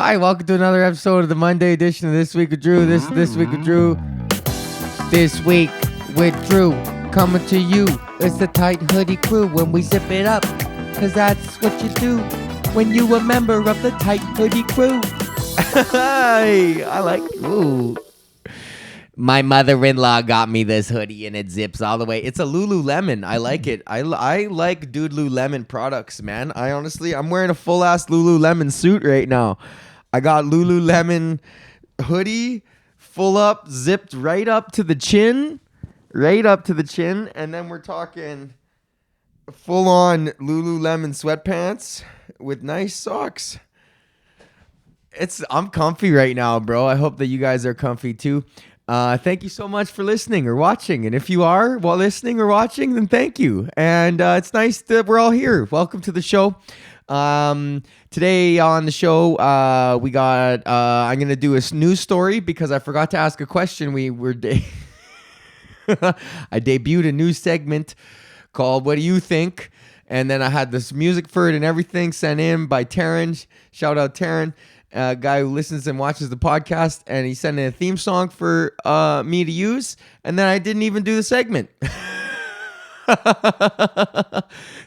Hi, welcome to another episode of the Monday edition of This Week with Drew. This Week with Drew. This Week with Drew. Coming to you. It's the tight hoodie crew when we zip it up. Cause that's what you do when you a member of the tight hoodie crew. I like, ooh. My mother-in-law got me this hoodie and it zips all the way. It's a Lululemon. I like it. I like Dude Lululemon products, man. I'm wearing a full-ass Lululemon suit right now. I got Lululemon hoodie, full up, zipped right up to the chin. And then we're talking full-on Lululemon sweatpants with nice socks. I'm comfy right now, bro. I hope that you guys are comfy too. Thank you so much for listening or watching. And if you are listening or watching, then thank you. And it's nice that we're all here. Welcome to the show. Today on the show, we got, I'm going to do a news story because I forgot to ask a question. I debuted a news segment called What Do You Think? And then I had this music for it and everything sent in by Taryn. Shout out Taryn. A guy who listens and watches the podcast, and he sent in a theme song for me to use, and then I didn't even do the segment.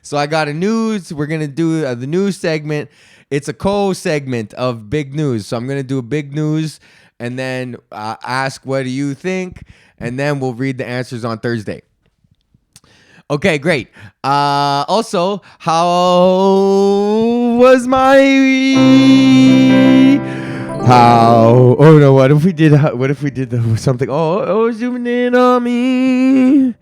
So I got we're going to do the news segment. It's a co-segment of big news. So I'm going to do a big news and then ask, what do you think? And then we'll read the answers on Thursday. Okay, great. Also, how was my... Oh no, what if we did something? Zooming in on me.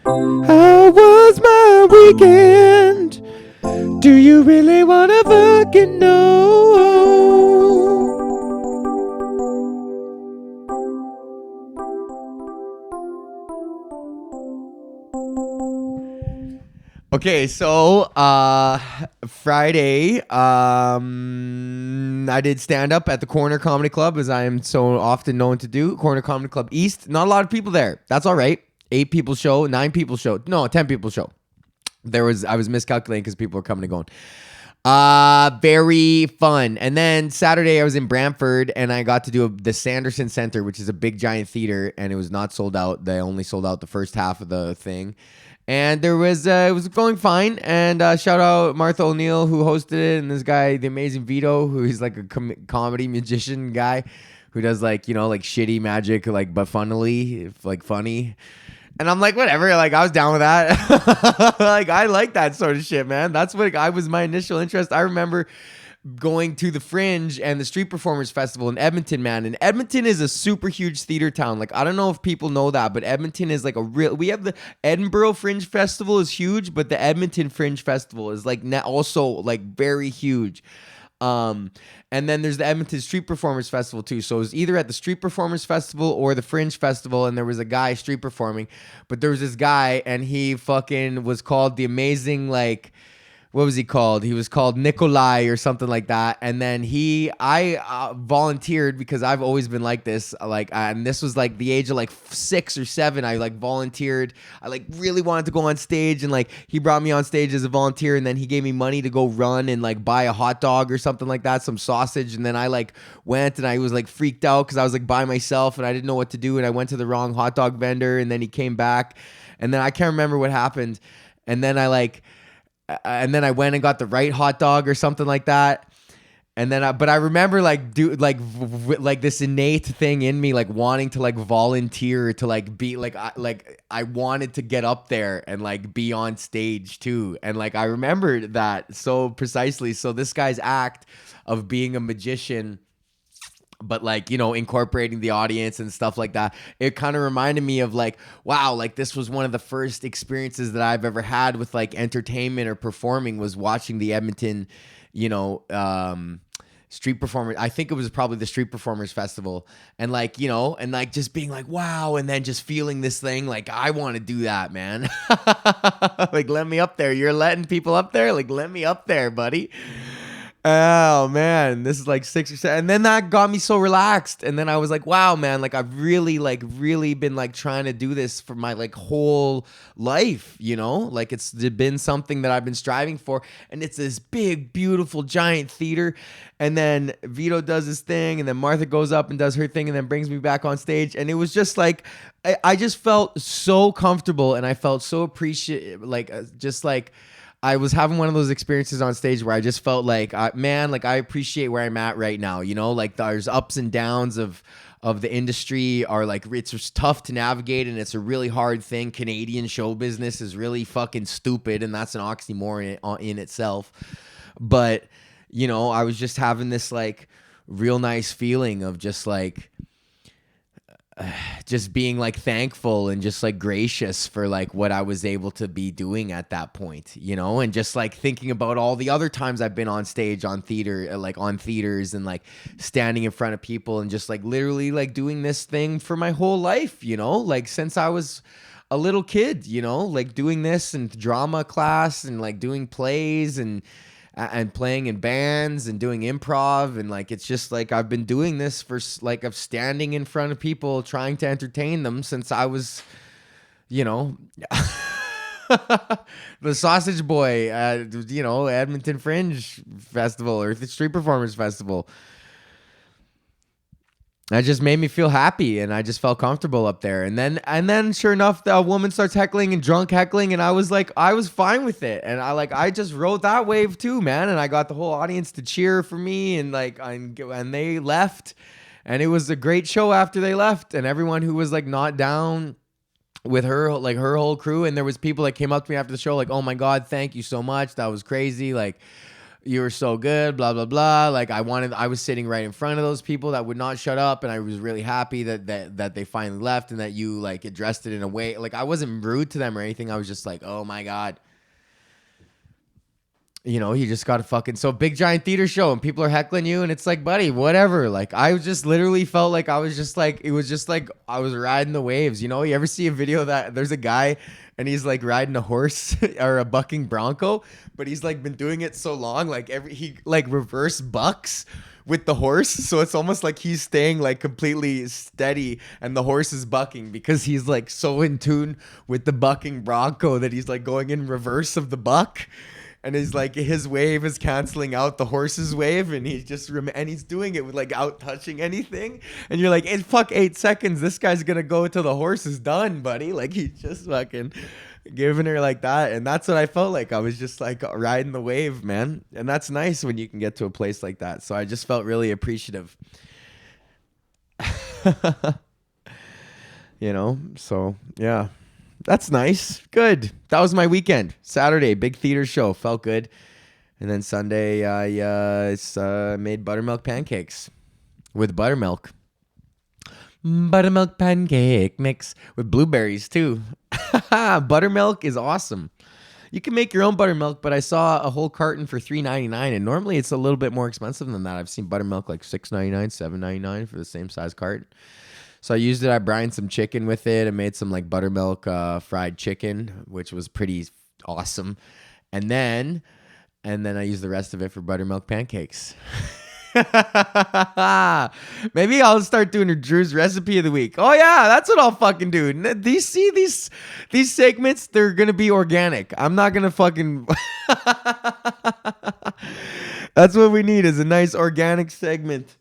How was my weekend? Do you really wanna fucking know? Okay, so Friday, I did stand up at the Corner Comedy Club, as I am so often known to do. Corner Comedy Club East. Not a lot of people there. That's all right. 8 people show, 9 people show. No, 10 people show. I was miscalculating because people were coming and going. Very fun. And then Saturday I was in Brantford and I got to do the Sanderson Center, which is a big giant theater, and it was not sold out. They only sold out the first half of the thing. And it was going fine. And shout out Martha O'Neill, who hosted it, and this guy, the amazing Vito, who is like a comedy magician guy who does like shitty magic, but funny. And I'm like, whatever. Like, I was down with that. Like, I like that sort of shit, man. That's what was my initial interest. I remember going to the Fringe and the Street Performers Festival in Edmonton, man. And Edmonton is a super huge theater town. Like, I don't know if people know that, but Edmonton is like we have the Edinburgh Fringe Festival is huge, but the Edmonton Fringe Festival is like also like very huge. And then there's the Edmonton Street Performers Festival too. So it was either at the Street Performers Festival or the Fringe Festival, and there was a guy street performing. But there was this guy, and he fucking was called the amazing, what was he called? He was called Nikolai or something like that. And then I volunteered because I've always been like this. And this was like the age of 6 or 7. I volunteered. I really wanted to go on stage, and he brought me on stage as a volunteer, and then he gave me money to go run and buy a hot dog or something like that, some sausage. And then I went, and I was freaked out because I was by myself and I didn't know what to do. And I went to the wrong hot dog vendor, and then he came back, and then I can't remember what happened. And then I went and got the right hot dog or something like that. And then, but I remember this innate thing in me, wanting to volunteer to be I wanted to get up there and be on stage too. And I remembered that so precisely. So this guy's act of being a magician, but incorporating the audience and stuff like that, it kind of reminded me of wow, this was one of the first experiences that I've ever had with entertainment or performing, was watching the Edmonton, street performers. I think it was probably the Street Performers Festival, and just being wow, and then just feeling this thing I want to do that, man. Let me up there. You're letting people up there, let me up there, buddy. Oh man, this is like 6 or 7, and then that got me so relaxed. And then I was like, wow, man, like I've really been like trying to do this for my like whole life, you know? Like it's been something that I've been striving for, and it's this big, beautiful, giant theater. And then Vito does his thing, and then Martha goes up and does her thing, and then brings me back on stage. And it was just like I just felt so comfortable, and I felt so appreciative, like just like. I was having one of those experiences on stage where I just felt like, man, like I appreciate where I'm at right now. You know, like there's ups and downs of the industry are like, it's just tough to navigate, and it's a really hard thing. Canadian show business is really fucking stupid, and that's an oxymoron in itself. But, you know, I was just having this like real nice feeling of just like, just being like thankful and just like gracious for like what I was able to be doing at that point, you know, and just like thinking about all the other times I've been on stage on theater, like on theaters, and like standing in front of people and just like literally like doing this thing for my whole life, you know, like since I was a little kid, you know, like doing this and drama class and like doing plays and playing in bands and doing improv, and like it's just like I've been doing this for like of standing in front of people trying to entertain them since I was, you know, the Sausage Boy at, you know, Edmonton Fringe Festival or the Street Performers Festival. That just made me feel happy, and I just felt comfortable up there. And then sure enough, the woman starts heckling and drunk heckling, and I was fine with it. And I just rode that wave too, man. And I got the whole audience to cheer for me, and and they left, and it was a great show after they left. And everyone who was like not down with her, like her whole crew, and there was people that came up to me after the show like, "Oh my God, thank you so much. That was crazy. Like, you were so good, blah, blah, blah." Like I was sitting right in front of those people that would not shut up. And I was really happy that they finally left, and that you like addressed it in a way. Like I wasn't rude to them or anything. I was just like, oh my God, you know, you just got a fucking big giant theater show and people are heckling you. And it's like, buddy, whatever. Like I just literally felt like I was just like, it was just like I was riding the waves. You know, you ever see a video that there's a guy and he's like riding a horse or a bucking bronco, but he's like been doing it so long, like he like reverse bucks with the horse, so it's almost like he's staying like completely steady and the horse is bucking because he's like so in tune with the bucking bronco that he's like going in reverse of the buck, and he's like his wave is canceling out the horse's wave, and he's just and he's doing it with like out touching anything, and you're like, it's fuck 8 seconds, this guy's gonna go till the horse is done, buddy. Like he's just fucking giving her like that. And that's what I felt like. I was just like riding the wave, man. And that's nice when you can get to a place like that. So I just felt really appreciative. You know, so yeah, that's nice. Good. That was my weekend. Saturday, big theater show. Felt good. And then Sunday, I made buttermilk pancakes with buttermilk. Buttermilk pancake mix with blueberries too. Buttermilk is awesome. You can make your own buttermilk, but I saw a whole carton for $3.99, and normally it's a little bit more expensive than that. I've seen buttermilk like $6.99, $7.99 for the same size carton. So I used it. I brined some chicken with it and made some like buttermilk fried chicken, which was pretty awesome. And then I used the rest of it for buttermilk pancakes. Maybe I'll start doing Drew's recipe of the week. Oh yeah, that's what I'll fucking do. These segments, they're gonna be organic. I'm not gonna fucking. That's what we need, is a nice organic segment,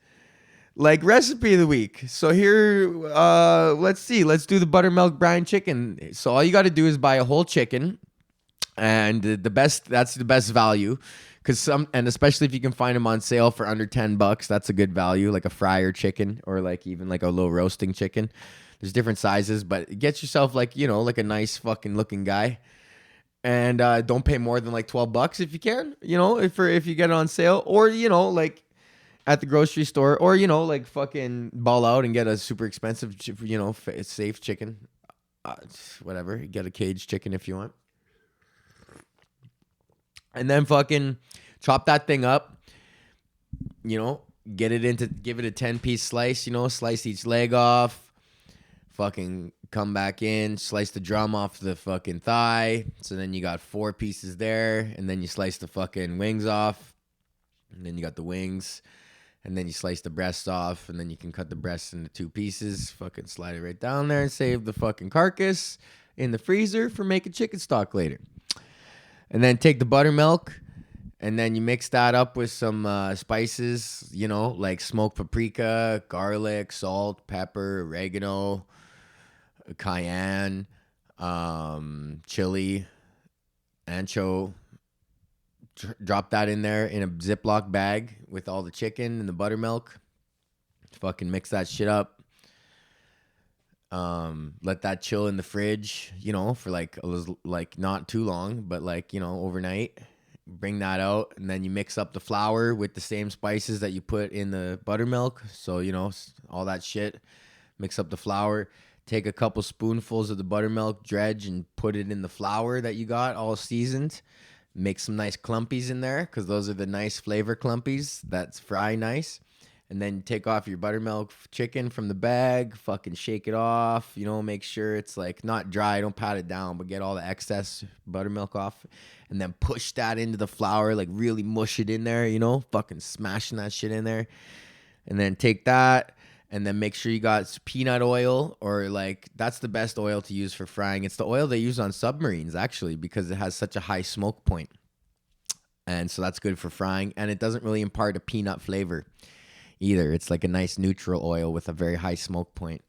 like recipe of the week. So here, let's do the buttermilk brine chicken. So all you got to do is buy a whole chicken, and that's the best value. And especially if you can find them on sale for under $10, that's a good value, like a fryer chicken or like even like a little roasting chicken. There's different sizes, but get yourself like, you know, like a nice fucking looking guy. And don't pay more than like $12 if you can, you know, if you get it on sale, or, you know, like at the grocery store, or, you know, like fucking ball out and get a super expensive, you know, safe chicken. Whatever, get a caged chicken if you want. And then fucking chop that thing up, you know, give it a 10-piece slice, you know, slice each leg off, fucking come back in, slice the drum off the fucking thigh. So then you got 4 pieces there, and then you slice the fucking wings off. And then you got the wings. And then you slice the breast off. And then you can cut the breast into 2 pieces. Fucking slide it right down there and save the fucking carcass in the freezer for making chicken stock later. And then take the buttermilk. And then you mix that up with some spices, you know, like smoked paprika, garlic, salt, pepper, oregano, cayenne, chili, ancho. Drop that in there in a Ziploc bag with all the chicken and the buttermilk. Fucking mix that shit up. Let that chill in the fridge, you know, for like not too long, but like, you know, overnight. Bring that out, and then you mix up the flour with the same spices that you put in the buttermilk. So, you know, all that shit. Mix up the flour. Take a couple spoonfuls of the buttermilk, dredge, and put it in the flour that you got all seasoned. Make some nice clumpies in there, because those are the nice flavor clumpies that fry nice. And then take off your buttermilk chicken from the bag, fucking shake it off, you know, make sure it's like not dry, don't pat it down, but get all the excess buttermilk off. And then push that into the flour, like really mush it in there, you know, fucking smashing that shit in there. And then take that, and then make sure you got peanut oil, or like, that's the best oil to use for frying. It's the oil they use on submarines, actually, because it has such a high smoke point. And so that's good for frying, and it doesn't really impart a peanut flavor either. It's like a nice neutral oil with a very high smoke point.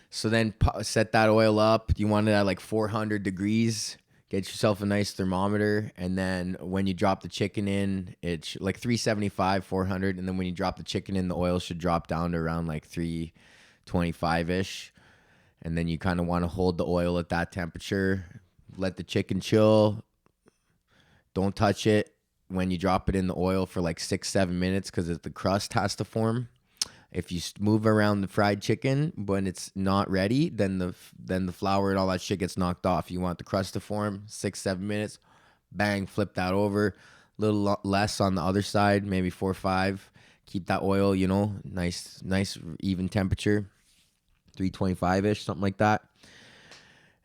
So then set that oil up. You want it at like 400 degrees. Get yourself a nice thermometer. And then when you drop the chicken in, it's like 375, 400. And then when you drop the chicken in, the oil should drop down to around like 325-ish. And then you kind of want to hold the oil at that temperature. Let the chicken chill. Don't touch it when you drop it in the oil for like 6-7 minutes, because the crust has to form. If you move around the fried chicken when it's not ready, then the flour and all that shit gets knocked off. You want the crust to form. 6-7 minutes, bang, flip that over. A little less on the other side, maybe 4 or 5. Keep that oil, you know, nice even temperature, 325-ish, something like that.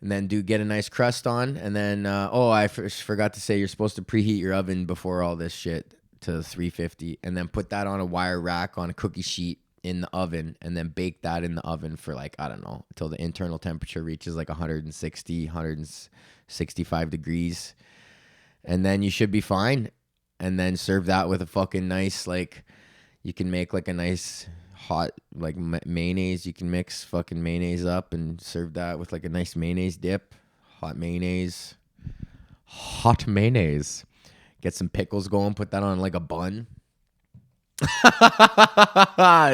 And then get a nice crust on. And then, I forgot to say, you're supposed to preheat your oven before all this shit to 350. And then put that on a wire rack on a cookie sheet in the oven. And then bake that in the oven for like, I don't know, until the internal temperature reaches like 160, 165 degrees. And then you should be fine. And then serve that with a fucking nice, like, you can make like a nice hot like mayonnaise. You can mix fucking mayonnaise up and serve that with like a nice mayonnaise dip. Hot mayonnaise. Get some pickles going, put that on like a bun.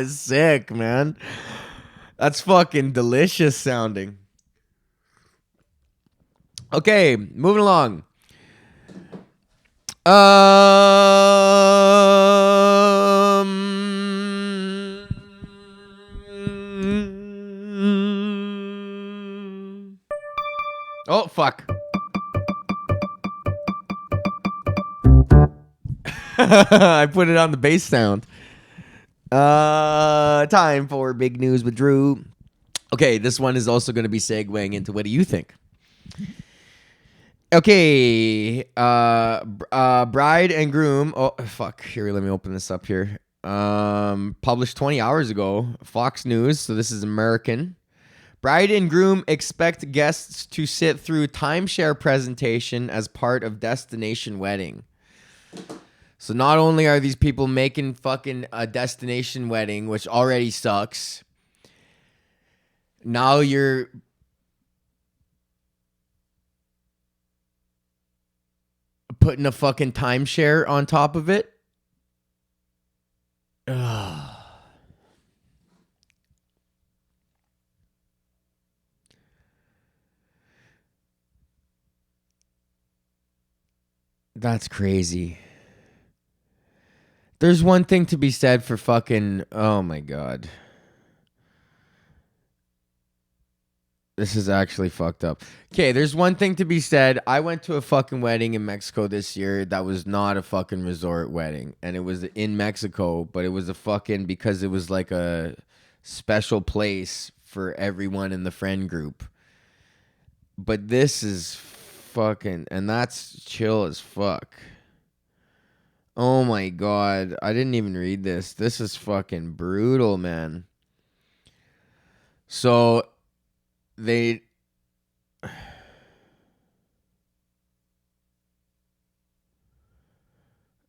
Sick, man. That's fucking delicious sounding. Okay, moving along. Oh, fuck. I put it on the bass sound. Time for big news with Drew. Okay, this one is also going to be segueing into what do you think? Okay, bride and groom. Oh, fuck. Here, let me open this up here. Published 20 hours ago, Fox News. So this is American. Bride and groom expect guests to sit through timeshare presentation as part of destination wedding. So not only are these people making fucking a destination wedding, which already sucks, now you're putting a fucking timeshare on top of it. Ugh. That's crazy. There's one thing to be said for fucking, oh my God. This is actually fucked up. Okay, there's one thing to be said. I went to a fucking wedding in Mexico this year that was not a fucking resort wedding. And it was in Mexico, but it was a fucking, because it was like a special place for everyone in the friend group. But this is fucking, and that's chill as fuck. Oh my God. I didn't even read this. This is fucking brutal, man. So they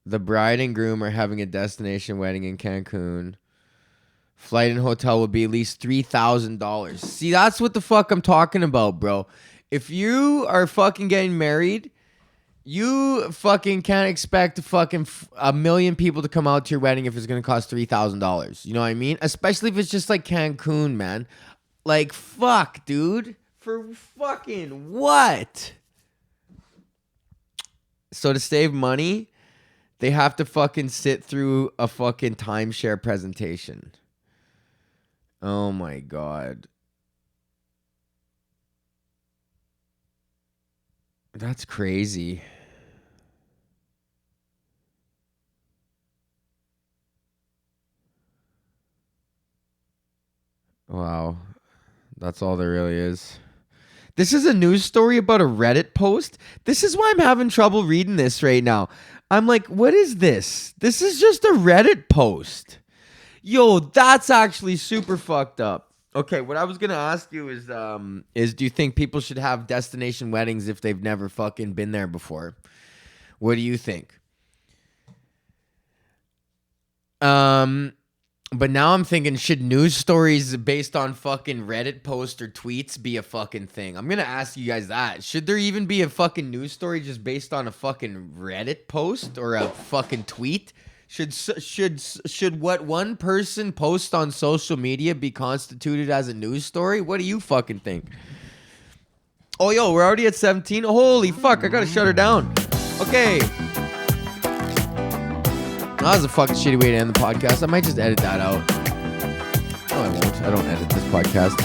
the bride and groom are having a destination wedding in Cancun. Flight and hotel will be at least $3,000. See, that's what the fuck I'm talking about, bro. If you are fucking getting married, you fucking can't expect a million people to come out to your wedding if it's gonna cost $3,000. You know what I mean? Especially if it's just like Cancun, man. Like, fuck, dude. For fucking what? So to save money, they have to fucking sit through a fucking timeshare presentation. Oh my God. That's crazy. Wow. That's all there really is. This is a news story about a Reddit post. This is why I'm having trouble reading this right now. I'm like, what is this? This is just a Reddit post. Yo, that's actually super fucked up. Okay, what I was gonna ask you is do you think people should have destination weddings if they've never fucking been there before? What do you think? Um, but now I'm thinking, should news stories based on fucking Reddit posts or tweets be a fucking thing? I'm gonna ask you guys that. Should there even be a fucking news story just based on a fucking Reddit post or a fucking tweet? Should what one person posts on social media be constituted as a news story? What do you fucking think? Oh, yo, we're already at 17. Holy fuck, I gotta shut her down. Okay. That was a fucking shitty way to end the podcast. I might just edit that out. No, I won't. I don't edit this podcast.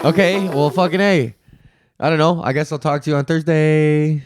Okay, well, fucking A. I don't know. I guess I'll talk to you on Thursday.